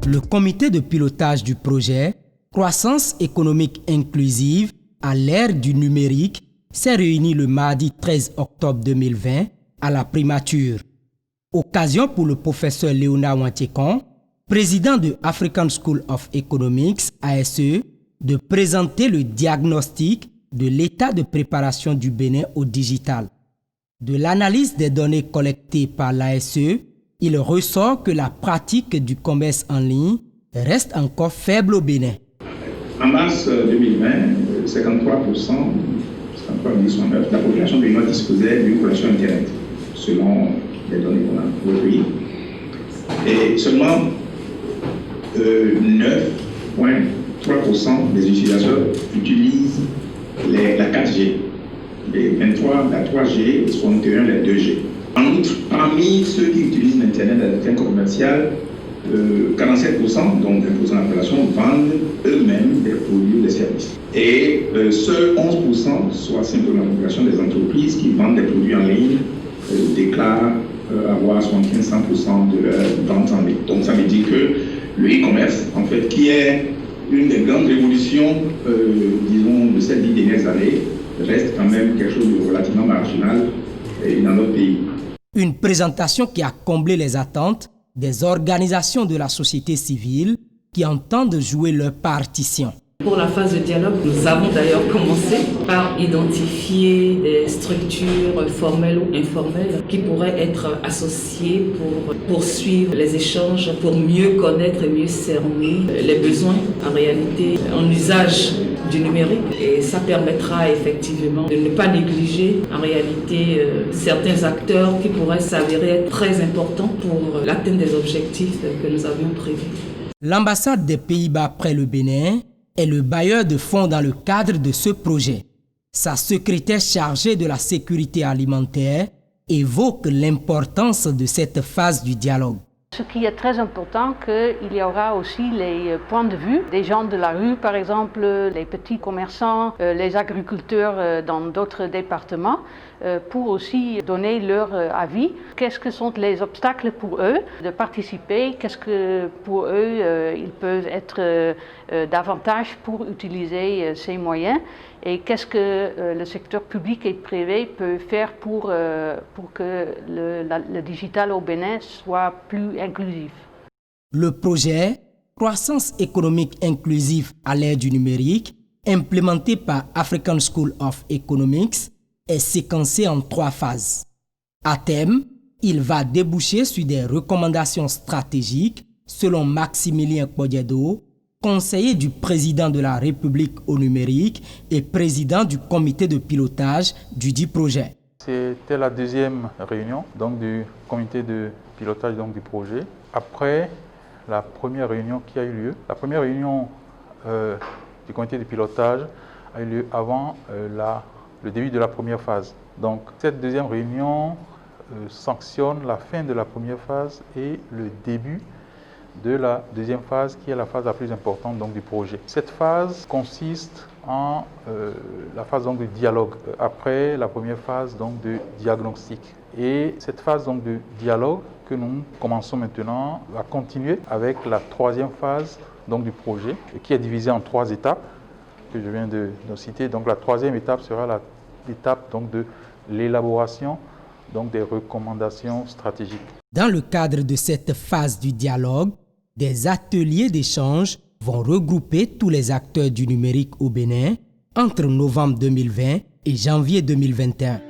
Le comité de pilotage du projet Croissance économique inclusive à l'ère du numérique s'est réuni le mardi 13 octobre 2020 à la primature. Occasion pour le professeur Léonard Wantiekon, président de African School of Economics, ASE, de présenter le diagnostic de l'état de préparation du Bénin au digital. De l'analyse des données collectées par l'ASE, il ressort que la pratique du commerce en ligne reste encore faible au Bénin. En mars 2020, 53%, de la population béninoise disposait d'une connexion Internet, selon les données qu'on a recueillies. Et seulement 9,3% des utilisateurs utilisent la 4G, les 23 la 3G, 61 la 2G. En outre, parmi ceux qui utilisent l'Internet à des fins commerciales, 47%, donc 20% de la population, vendent eux-mêmes des produits ou des services. Et seuls 11%, soit 5% de la population des entreprises qui vendent des produits en ligne, déclarent avoir 75% de leurs ventes en ligne. Donc ça veut dire que le e-commerce, en fait, qui est une des grandes révolutions, disons, de ces 10 dernières années, reste quand même quelque chose de relativement marginal dans notre pays. Une présentation qui a comblé les attentes des organisations de la société civile qui entendent jouer leur partition. Pour la phase de dialogue, nous avons d'ailleurs commencé par identifier des structures formelles ou informelles qui pourraient être associées pour poursuivre les échanges, pour mieux connaître et mieux cerner les besoins en réalité en usage du numérique. Et ça permettra effectivement de ne pas négliger en réalité certains acteurs qui pourraient s'avérer être très importants pour l'atteinte des objectifs que nous avions prévus. L'ambassade des Pays-Bas près le Bénin est le bailleur de fonds dans le cadre de ce projet. Sa secrétaire chargée de la sécurité alimentaire évoque l'importance de cette phase du dialogue. Ce qui est très important, qu'il y aura aussi les points de vue des gens de la rue, par exemple les petits commerçants, les agriculteurs dans d'autres départements, pour aussi donner leur avis. Qu'est-ce que sont les obstacles pour eux de participer? Qu'est-ce que pour eux ils peuvent être davantage pour utiliser ces moyens? Et qu'est-ce que le secteur public et privé peut faire pour que le digital au Bénin soit plus inclusif? Le projet Croissance économique inclusive à l'ère du numérique, implémenté par African School of Economics, est séquencé en 3 phases. À terme, il va déboucher sur des recommandations stratégiques selon Maximilien Kpodjedo, conseiller du président de la République au numérique et président du comité de pilotage du dit projet. C'était la deuxième réunion donc, du comité de pilotage donc, du projet. Après la première réunion qui a eu lieu, la première réunion du comité de pilotage a eu lieu avant le début de la première phase. Donc cette deuxième réunion sanctionne la fin de la première phase et le début de la deuxième phase qui est la phase la plus importante donc, du projet. Cette phase consiste en la phase donc, de dialogue après la première phase donc, de diagnostic. Et cette phase donc, de dialogue que nous commençons maintenant va continuer avec la troisième phase donc, du projet qui est divisée en 3 étapes que je viens de citer. Donc la troisième étape sera l'étape donc, de l'élaboration donc, des recommandations stratégiques. Dans le cadre de cette phase du dialogue, des ateliers d'échange vont regrouper tous les acteurs du numérique au Bénin entre novembre 2020 et janvier 2021.